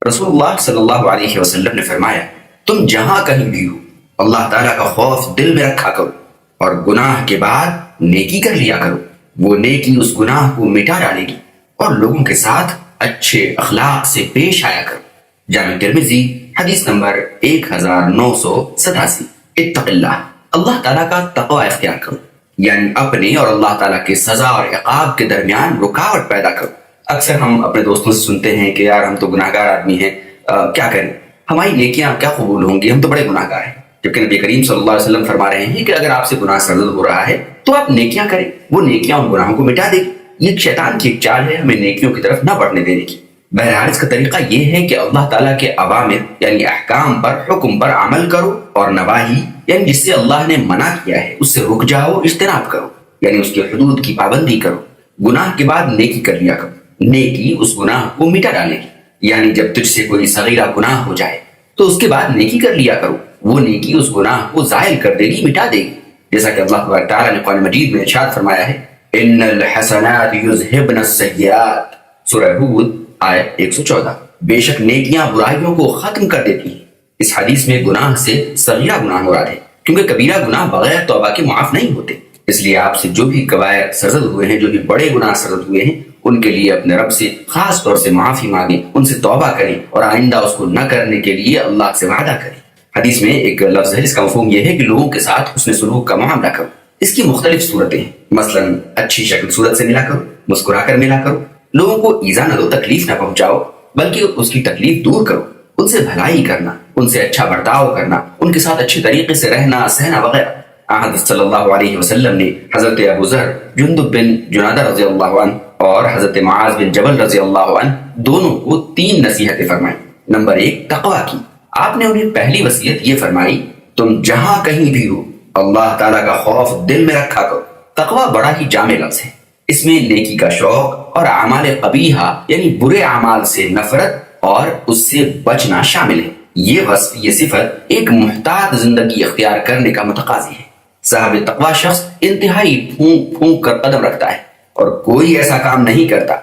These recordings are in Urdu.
رسول اللہ صلی اللہ علیہ وسلم نے فرمایا تم جہاں کہیں بھی ہو اللہ تعالیٰ کا خوف دل میں رکھا کرو اور گناہ کے بعد نیکی کر لیا کرو، وہ نیکی اس گناہ کو مٹا ڈالے گی اور لوگوں کے ساتھ اچھے اخلاق سے پیش آیا کرو۔ جامع ترمذی حدیث نمبر 1987۔ اتق اللہ، اللہ تعالیٰ کا تقوی اختیار کرو، یعنی اپنے اور اللہ تعالیٰ کے سزا اور عقاب کے درمیان رکاوٹ پیدا کرو۔ اکثر ہم اپنے دوستوں سے سنتے ہیں کہ یار ہم تو گناہ گار آدمی ہیں، کیا کریں، ہماری نیکیاں کیا قبول ہوں گی، ہم تو بڑے گناہ گار ہیں۔ جبکہ نبی کریم صلی اللہ علیہ وسلم فرما رہے ہیں کہ اگر آپ سے گناہ سرزد ہو رہا ہے تو آپ نیکیاں کریں، وہ نیکیاں ان گناہوں کو مٹا دے گی۔ یہ ایک شیطان کی ایک چال ہے ہمیں نیکیوں کی طرف نہ بڑھنے دینے کی۔ بہرحال اس کا طریقہ یہ ہے کہ اللہ تعالیٰ کے اوامر یعنی احکام پر، حکم پر عمل کرو، اور نواہی یعنی جس سے اللہ نے منع کیا ہے اس سے رک جاؤ، اجتناب کرو، یعنی اس کے حدود کی پابندی کرو۔ گناہ کے بعد نیکی کر لیا کرو، نیکی اس گناہ کو مٹا ڈالے گی، یعنی جب تجھ سے کوئی صغیرہ گناہ ہو جائے تو اس کے بعد نیکی کر لیا کرو، وہ نیکی اس گناہ کو زائل کر دے گی، مٹا دے گی۔ جیسا کہ اللہ تبارک تعالیٰ نے قرآن مجید میں ارشاد فرمایا ہے ان الحسنات یذہبن السیئات، سورہ ہود آیت 114۔ بے شک نیکیاں برائیوں کو ختم کر دیتی ہیں۔ اس حدیث میں گناہ سے صغیرہ گناہ مراد ہے، کیونکہ کبیرہ گناہ بغیر توبہ کے معاف نہیں ہوتے۔ اس لیے آپ سے جو بھی کبائر سرزد ہوئے ہیں، جو بھی بڑے گناہ سرزد ہوئے ہیں، ان کے لیے اپنے رب سے خاص طور سے معافی مانگیں، ان سے توبہ کریں اور آئندہ اس کو نہ کرنے کے لیے اللہ سے وعدہ کریں۔ حدیث میں ایک لفظ ہے جس کا مفہوم یہ ہے کہ لوگوں کے ساتھ حسن سلوک کا معاملہ کرو۔ اس کی مختلف صورتیں ہیں، مثلا اچھی شکل صورت سے ملا کرو، مسکرا کر ملا کرو، لوگوں کو ایذا نہ دو، تکلیف نہ پہنچاؤ، بلکہ اس کی تکلیف دور کرو، ان سے بھلائی کرنا، ان سے اچھا برتاؤ کرنا، ان کے ساتھ اچھے طریقے سے رہنا سہنا وغیرہ۔ حضرت صلی اللہ علیہ وسلم نے حضرت ابو ذر، جندب بن جنادہ رضی اللہ عنہ اور حضرت معاذ بن جبل رضی اللہ عنہ دونوں کو 3 نصیحتیں فرمائیں۔ نمبر 1 تقوی کی، آپ نے انہیں پہلی وصیت یہ فرمائی تم جہاں کہیں بھی ہو اللہ تعالیٰ کا خوف دل میں رکھا کرو۔ تقوی بڑا ہی جامع لفظ ہے، اس میں نیکی کا شوق اور اعمال قبیحہ یعنی برے اعمال سے نفرت اور اس سے بچنا شامل ہے۔ یہ وصف، یہ صفت ایک محتاط زندگی اختیار کرنے کا متقاضی ہے۔ صاحب تقوی شخص انتہائی پھونک پھونک کر قدم رکھتا ہے اور کوئی ایسا کام نہیں کرتا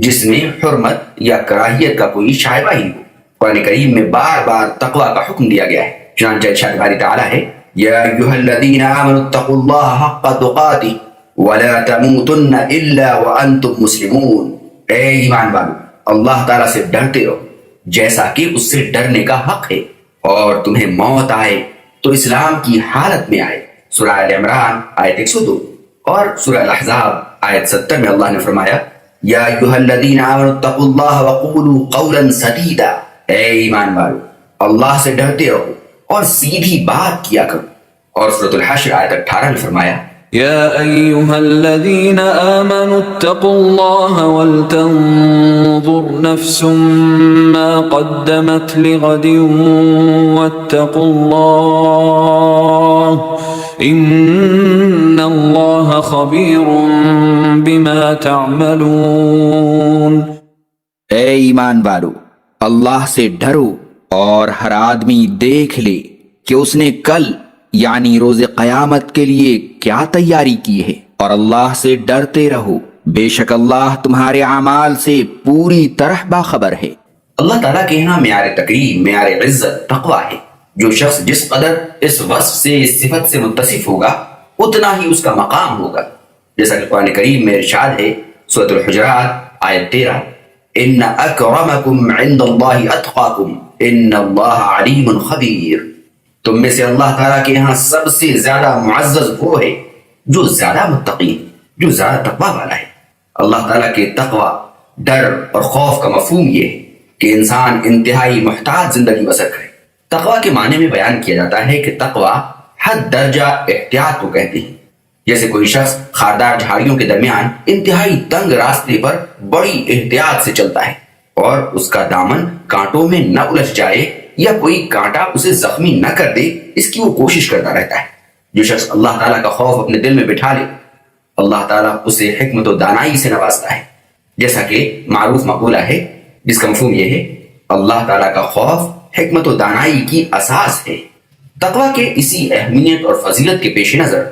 جس میں حرمت یا کراہیت کا کوئی شائبہ ہی ہو۔ قرآن کریم میں بار بار تقوی کا حکم دیا گیا ہے، چنانچہ ارشاد باری تعالیٰ ہے یا ایھا الذین آمنوا اتقوا اللہ حق تقاتہ ولا تموتن الا وانتم مسلمون۔ اے ایمان والو، اللہ تعالیٰ سے ڈرتے رہو جیسا کہ اس سے ڈرنے کا حق ہے، اور تمہیں موت آئے تو اسلام کی حالت میں آئے۔ سورہ آل عمران آیت 102 اور سورہ الاحزاب آیت 70 میں اللہ نے فرمایا یا ایھا الذین آمنوا اتقوا اللہ وقولوا قولا سدیدا۔ اے ایمان والو، اللہ سے ڈرتے رہو اور سیدھی بات کیا کرو۔ اور سورۃ الحشر آیت 18 میں فرمایا يا أيها الذين آمنوا اتقوا الله ولتنظر نفس ما قدمت لغد واتقوا الله إن الله خبير بما تعملون۔ اے ایمان والو، اللہ سے ڈرو اور ہر آدمی دیکھ لے کہ اس نے کل یعنی روز قیامت کے لیے کیا تیاری کی ہے، اور اللہ سے ڈرتے رہو، بے شک اللہ تمہارے اعمال سے پوری طرح باخبر ہے۔ اللہ تعالیٰ کے یہاں معیار تکریم، معیار عزت تقوی ہے۔ جو شخص جس قدر اس وصف سے، اس صفت سے متصف ہوگا اتنا ہی اس کا مقام ہوگا، جیسا کہ قرآن کریم میں ارشاد ہے سورۃ الحجرات آیت 13 ان اکرمکم عند اللہ اتقاکم ان اللہ علیم خبیر۔ تم میں سے اللہ تعالیٰ کے یہاں سب سے زیادہ معزز وہ ہے جو زیادہ متقی، جو زیادہ تقوی والا ہے۔ اللہ تعالیٰ کے تقوی، ڈر اور خوف کا مفہوم یہ ہے کہ انسان انتہائی محتاط زندگی بسر کرے۔ تقوی کے معنی میں بیان کیا جاتا ہے کہ تقوی حد درجہ احتیاط کو کہتے ہیں۔ جیسے کوئی شخص خاردار جھاڑیوں کے درمیان انتہائی تنگ راستے پر بڑی احتیاط سے چلتا ہے اور اس کا دامن کانٹوں میں نہ الجھ جائے یا کوئی کانٹا اسے زخمی نہ کر دے، اس کی وہ کوشش کرتا رہتا ہے۔ جو شخص اللہ تعالیٰ کا خوف اپنے دل میں بٹھا لے، اللہ تعالیٰ اسے حکمت و دانائی سے نوازتا ہے، جیسا کہ معروف مقولہ ہے جس کا مفہوم یہ ہے اللہ تعالیٰ کا خوف حکمت و دانائی کی اساس ہے۔ تقوی کے اسی اہمیت اور فضیلت کے پیش نظر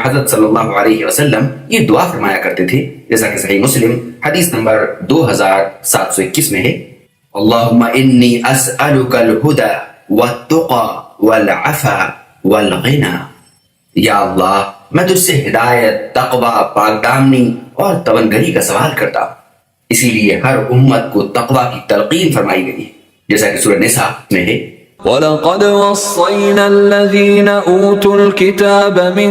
حضرت صلی اللہ علیہ وسلم یہ دعا فرمایا کرتے تھے، جیسا کہ صحیح مسلم حدیث نمبر 2721 میں ہے اللہم انی اسألک الہدى والتقى والعفا والغنى. یا اللہ میں تجھ سے ہدایت، تقوی، پاک دامنی اور توانگری کا سوال کرتا ہوں. اسی لیے ہر امت کو تقوی کی تلقین فرمائی گئی ہے، جیسا کہ سورہ نساء میں ہے وَلَقَدْ وَصَّيْنَا الَّذِينَ أُوتُوا الْكِتَابَ مِنْ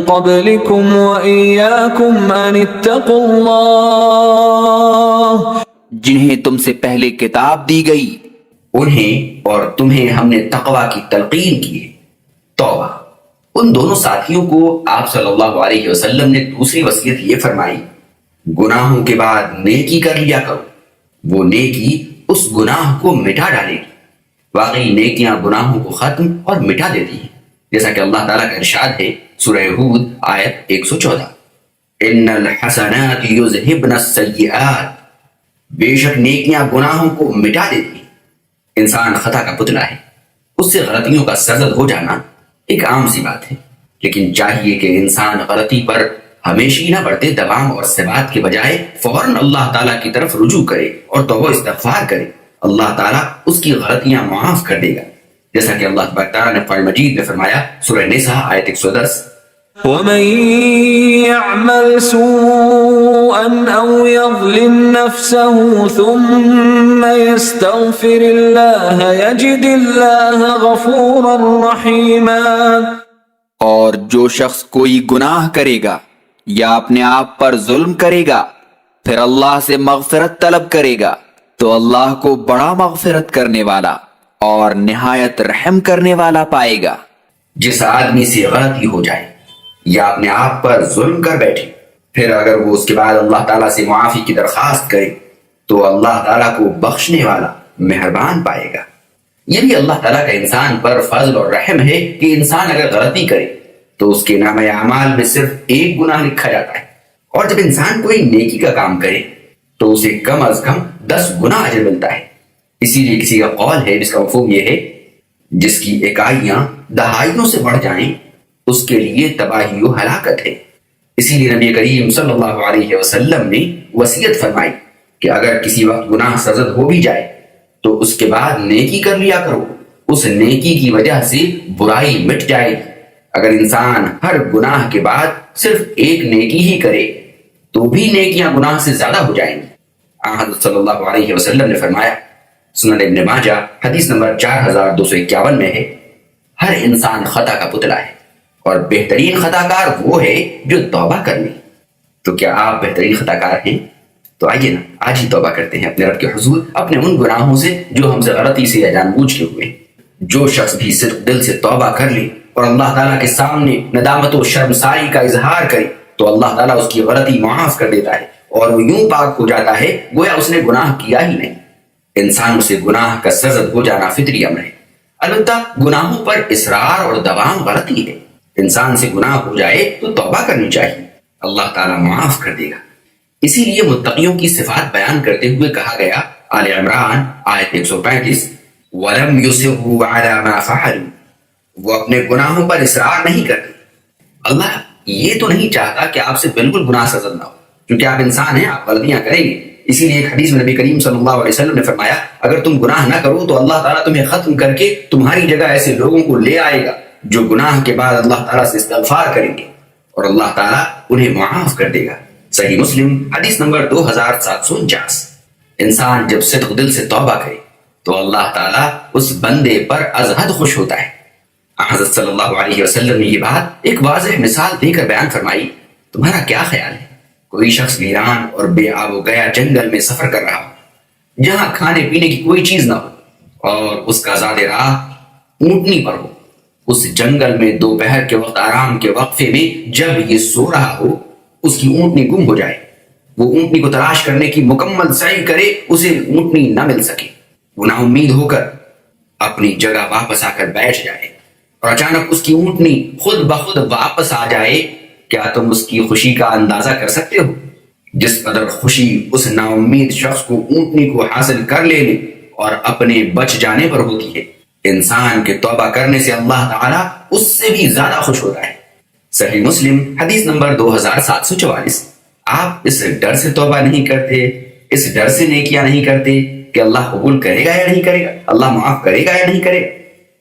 قَبْلِكُمْ وَإِيَّاكُمْ أَنِ اتَّقُوا اللَّهَ. جنہیں تم سے پہلے کتاب دی گئی انہیں اور تمہیں ہم نے تقوی کی تلقین کی ہے. توبہ. ان دونوں ساتھیوں کو آپ صلی اللہ علیہ وسلم نے دوسری وصیت یہ فرمائی، گناہوں کے بعد نیکی کر لیا کرو، وہ نیکی اس گناہ کو مٹا ڈالے گی. واقعی نیکیاں گناہوں کو ختم اور مٹا دیتی ہیں، جیسا کہ اللہ تعالیٰ کا ارشاد ہے سورہ ہود آیت 114، ان الحسنات یذہبن السیئات. بے شک نیکیاں گناہوں کو مٹا دیتی ہیں. انسان خطا کا پتلا ہے، اس سے غلطیوں کا سرزد ہو جانا ایک عام سی بات ہے، لیکن چاہیے کہ انسان غلطی پر ہمیشہ نہ بڑھتے دوام اور ثبات کے بجائے فوراً اللہ تعالیٰ کی طرف رجوع کرے اور توبہ استغفار کرے. اللہ تعالیٰ اس کی غلطیاں معاف کر دے گا، جیسا کہ اللہ تبارک تعالیٰ نے قرآن مجید میں فرمایا سورہ نساء آیت 110، وَمَن يَعْمَلْ سُوءًا أَوْ يَظْلِمْ نَفْسَهُ ثُمَّ يَسْتَغْفِرِ اللَّهَ يَجِدِ اللَّهَ غَفُورًا رَحِيمًا. اور جو شخص کوئی گناہ کرے گا یا اپنے آپ پر ظلم کرے گا پھر اللہ سے مغفرت طلب کرے گا تو اللہ کو بڑا مغفرت کرنے والا اور نہایت رحم کرنے والا پائے گا. جس آدمی سے غلطی ہو جائے یا اپنے آپ پر ظلم کر بیٹھے، پھر اگر وہ اس کے بعد اللہ تعالیٰ سے معافی کی درخواست کرے تو اللہ تعالیٰ کو بخشنے والا مہربان پائے گا. یہ بھی اللہ تعالیٰ کا انسان پر فضل اور رحم ہے کہ انسان اگر غلطی کرے تو اس کے نامہ اعمال میں صرف ایک گناہ لکھا جاتا ہے، اور جب انسان کوئی نیکی کا کام کرے تو اسے کم از کم 10 گنا اجر ملتا ہے. اسی لیے کسی کا قول ہے جس کا مفہوم یہ ہے، جس کی اکائیاں دہائیوں سے بڑھ جائیں اس کے لیے تباہی و ہلاکت ہے. اسی لیے نبی کریم صلی اللہ علیہ وسلم نے وصیت فرمائی کہ اگر کسی وقت گناہ سرزد ہو بھی جائے تو اس کے بعد نیکی کر لیا کرو، اس نیکی کی وجہ سے برائی مٹ جائے گی. اگر انسان ہر گناہ کے بعد صرف ایک نیکی ہی کرے تو بھی نیکیاں گناہ سے زیادہ ہو جائیں گی. حضرت صلی اللہ علیہ وسلم نے فرمایا، سنن ابن ماجہ حدیث نمبر 4251 میں ہے، ہر انسان خطا کا پتلا ہے اور بہترین خطا کار وہ ہے جو توبہ کر لے. تو کیا آپ بہترین خطا کار ہیں؟ تو آئیے نا آج ہی توبہ کرتے ہیں اپنے رب کے حضور اپنے ان گناہوں سے جو ہم سے غلطی سے یا جان بوجھ کے ہوئے. جو شخص بھی صرف دل سے توبہ کر لے اور اللہ تعالیٰ کے سامنے ندامت و شرمساری کا اظہار کرے تو اللہ تعالیٰ اس کی غلطی معاف کر دیتا ہے اور وہ یوں پاک ہو جاتا ہے گویا اس نے گناہ کیا ہی نہیں. انسانوں سے گناہ کا سرزد ہو جانا فطری امر ہے، البتہ گناہوں پر اصرار اور دوام غلطی ہے. انسان سے گناہ ہو جائے تو توبہ کرنی چاہیے، اللہ تعالیٰ معاف کر دے گا. اسی لیے متقیوں کی صفات بیان کرتے ہوئے کہا گیا آل عمران آیت 135، وَلَمْ يُصِرُّوا عَلَى مَا فَعَلُوا، وہ اپنے گناہوں پر اصرار نہیں کرتے. اللہ یہ تو نہیں چاہتا کہ آپ سے بالکل گناہ سرزد نہ ہو، کیونکہ آپ انسان ہیں، آپ غلطیاں کریں گے. اسی لیے ایک حدیث میں نبی کریم صلی اللہ علیہ وسلم نے فرمایا، اگر تم گناہ نہ کرو تو اللہ تعالیٰ تمہیں ختم کر کے تمہاری جگہ ایسے لوگوں کو لے آئے گا جو گناہ کے بعد اللہ تعالیٰ سے استغفار کریں گے اور اللہ تعالیٰ انہیں معاف کر دے گا. صحیح مسلم حدیث نمبر 2749. انسان جب صدق دل سے توبہ کرے تو اللہ تعالیٰ اس بندے پر از حد خوش ہوتا ہے. حضرت صلی اللہ علیہ وسلم نے یہ بات ایک واضح مثال دے کر بیان فرمائی. تمہارا کیا خیال ہے، کوئی شخص ویران اور بے آب و گیا جنگل میں سفر کر رہا ہو جہاں کھانے پینے کی کوئی چیز نہ ہو اور اس کا زاد راہ اونٹنی پر ہو. اس جنگل میں دوپہر کے وقت آرام کے وقفے میں جب یہ سو رہا ہو اس کی اونٹنی گم ہو جائے، وہ اونٹنی کو تلاش کرنے کی مکمل سعی کرے، اسے اونٹنی نہ مل سکے، وہ نا امید ہو کر اپنی جگہ واپس آ کر بیٹھ جائے اور اچانک اس کی اونٹنی خود بخود واپس آ جائے. کیا تم اس کی خوشی کا اندازہ کر سکتے ہو؟ جس قدر خوشی اس نا امید شخص کو اونٹنی کو حاصل کر لینے اور اپنے بچ جانے پر ہوتی ہے، انسان کے توبہ کرنے سے اللہ تعالیٰ اس سے بھی زیادہ خوش ہوتا ہے. صحیح مسلم حدیث نمبر 2744. آپ اس ڈر سے توبہ نہیں کرتے، اس ڈر سے نیکیاں نہیں کرتے کہ اللہ قبول کرے گا یا نہیں کرے گا، اللہ معاف کرے گا یا نہیں کرے گا۔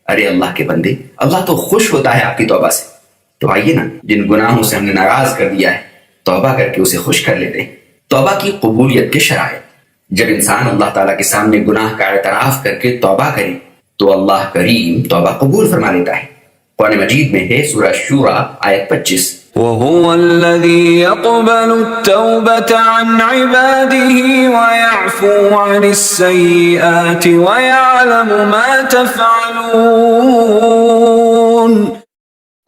ارے اللہ کے بندے، اللہ تو خوش ہوتا ہے آپ کی توبہ سے، تو آئیے نا، جن گناہوں سے ہم نے ناراض کر دیا ہے توبہ کر کے اسے خوش کر لیتے ہیں۔ توبہ کی قبولیت کے شرائط: جب انسان اللہ تعالیٰ کے سامنے گناہ کا اعتراف کر کے توبہ کرے تو اللہ کریم توبہ قبول فرما لیتا ہے۔ قرآن مجید میں ہے سورہ شورى آیت 25، وهو الذي يقبل التوبة عن عباده ويعفو عن السيئات ويعلم ما تفعلون،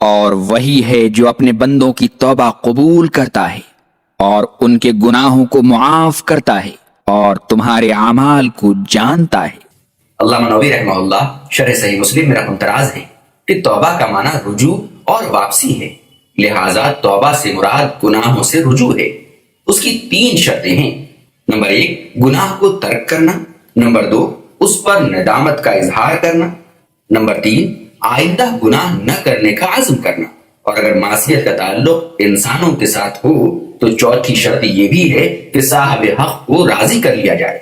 اور وہی ہے جو اپنے بندوں کی توبہ قبول کرتا ہے اور ان کے گناہوں کو معاف کرتا ہے اور تمہارے اعمال کو جانتا ہے۔ علامہ نووی رحمہ اللہ شرح صحیح مسلم میں رقم تراز ہے کہ توبہ کا معنی رجوع اور واپسی ہے، لہٰذا توبہ سے مراد گناہوں سے رجوع ہے۔ اس کی 3 شرطیں ہیں: نمبر 1 گناہ کو ترک کرنا، نمبر 2 اس پر ندامت کا اظہار کرنا، نمبر 3 آئندہ گناہ نہ کرنے کا عزم کرنا، اور اگر معصیت کا تعلق انسانوں کے ساتھ ہو تو چوتھی شرط یہ بھی ہے کہ صاحب حق کو راضی کر لیا جائے،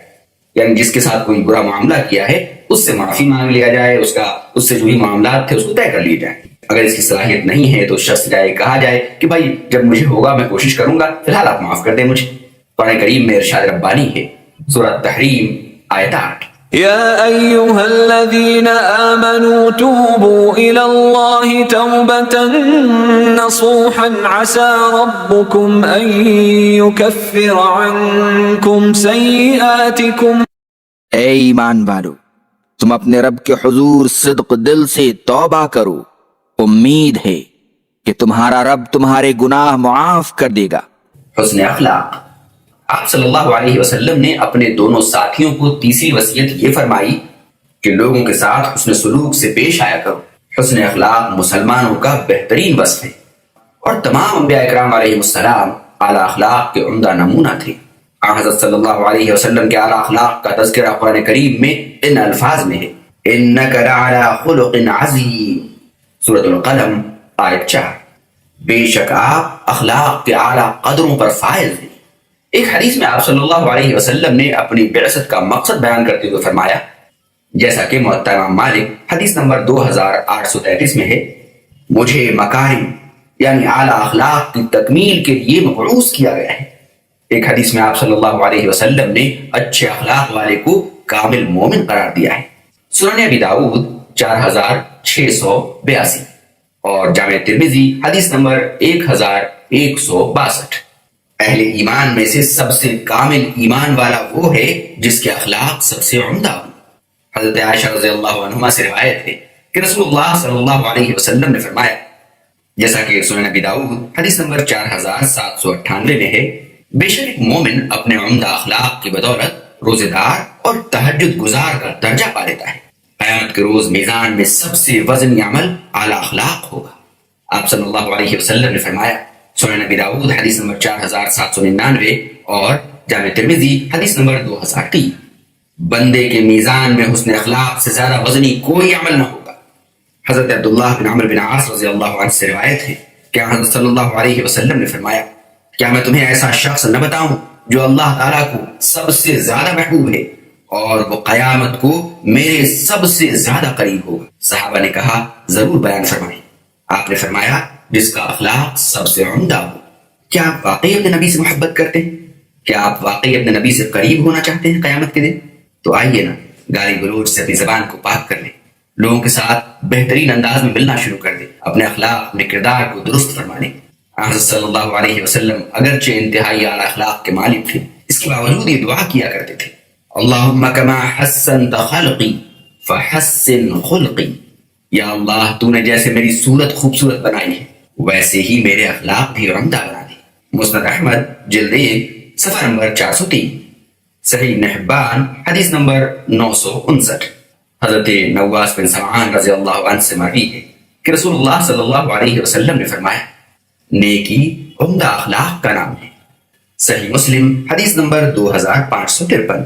یعنی جس کے ساتھ کوئی برا معاملہ کیا ہے اس سے معافی مانگ لیا جائے، اس سے جو بھی معاملات تھے اس کو طے کر لیے جائیں۔ اگر اس کی صلاحیت نہیں ہے تو شخص جائے کہا جائے کہ بھائی جب مجھے ہوگا میں کوشش کروں گا، فی الحال آپ معاف کر دیں مجھے۔ قرآن کریم میں ارشاد ربانی ہے، سورہ تحریم آیت 8، يا أيها الذين آمنوا توبوا إلى الله توبة نصوحا عسى ربكم أن يكفر عنكم سيئاتكم۔ اے ایمان والو، تم اپنے رب کے حضور صدق دل سے توبہ کرو، امید ہے کہ تمہارا رب تمہارے گناہ معاف کر دے گا۔ حسن اخلاق: آپ صلی اللہ علیہ وسلم نے اپنے دونوں ساتھیوں کو تیسری وصیت یہ فرمائی کہ لوگوں کے ساتھ حسن سلوک سے پیش آیا کرو۔ حسن اخلاق مسلمانوں کا بہترین وصف ہے، اور تمام انبیاء اکرام علیہ السلام اعلیٰ اخلاق کے عمدہ نمونہ تھے۔ حضرت صلی اللہ علیہ وسلم کے اعلیٰ اخلاق کا تذکرہ قرآن کریم میں ان الفاظ میں ہے، انک لعلی خلق عظیم، سورۃ القلم آیت 4، بے شک آپ اخلاق کے اعلیٰ قدروں پر فائز ہیں۔ ایک حدیث میں آپ صلی اللہ علیہ وسلم نے اپنی بعثت کا مقصد بیان کرتے ہوئے فرمایا، جیسا کہ موطا امام مالک حدیث نمبر 2833 میں ہے، مجھے مکارم یعنی اعلیٰ اخلاق کی تکمیل کے لیے مبعوث کیا گیا ہے۔ ایک حدیث میں آپ صلی اللہ علیہ وسلم نے اچھے اخلاق والے کو کامل مومن قرار دیا ہے۔ سنن ابی داؤد 4682 اور جامع ترمذی حدیث نمبر 1162۔ اہل ایمان میں سے سب سے کامل ایمان والا وہ ہے جس کے اخلاق سب سے عمدہ ہوں۔ حضرت عائشہ رضی اللہ عنہما سے روایت ہے کہ رسول اللہ صلی اللہ علیہ وسلم نے فرمایا، جیسا کہ سنن ابی داؤد حدیث نمبر 4798 میں ہے، بے شک ایک مومن اپنے عمدہ اخلاق کی بدولت روزے دار اور تہجد گزار کا درجہ پا لیتا ہے۔ قیامت کے روز میزان میں سب سے وزنی عمل اعلیٰ اخلاق ہوگا۔ آپ صلی اللہ علیہ وسلم نے فرمایا، سنن ابی داؤد حدیث نمبر 4799 اور جامع ترمذی حدیث نمبر 2003، بندے کے میزان میں حسن اخلاق سے زیادہ وزنی کوئی عمل نہ ہوگا۔ حضرت عبداللہ بن عمرو بن عاص رضی اللہ عنہ سے روایت ہے کہ حضرت صلی اللہ علیہ وسلم نے فرمایا، کیا میں تمہیں ایسا شخص نہ بتاؤں جو اللہ تعالیٰ کو سب سے زیادہ محبوب ہے اور وہ قیامت کو میرے سب سے زیادہ قریب ہوگا؟ صحابہ نے کہا، ضرور بیان فرمائیں۔ آپ نے فرمایا، جس کا اخلاق سب سے عمدہ ہو۔ کیا آپ واقعی اپنے نبی سے محبت کرتے ہیں؟ کیا آپ واقعی اپنے نبی سے قریب ہونا چاہتے ہیں قیامت کے دن؟ تو آئیے نا، گالی گلوچ سے اپنی زبان کو پاک کر لیں، لوگوں کے ساتھ بہترین انداز میں ملنا شروع کر دیں، اپنے اخلاق اپنے کردار کو درست فرما لیں۔ حضرت صلی اللہ علیہ وسلم اگرچہ انتہائی اعلیٰ اخلاق کے مالک تھے، اس کے باوجود یہ دعا کیا کرتے تھے، اللہم کما حسنت خلقی فحسن خلقی، یا اللہ تو نے جیسے میری صورت خوبصورت بنائی ہے ویسے ہی میرے اخلاق بھی عمدہ بنا دے۔ مسند احمد جلد 1 صفحہ نمبر 403، صحیح ابن حبان حدیث نمبر 959۔ حضرت نواس بن سمعان رضی اللہ عنہ سے مروی ہے کہ رسول اللہ صلی اللہ علیہ وسلم نے فرمایا، نیکی عمدہ اخلاق کا نام ہے۔ صحیح مسلم حدیث نمبر 2553۔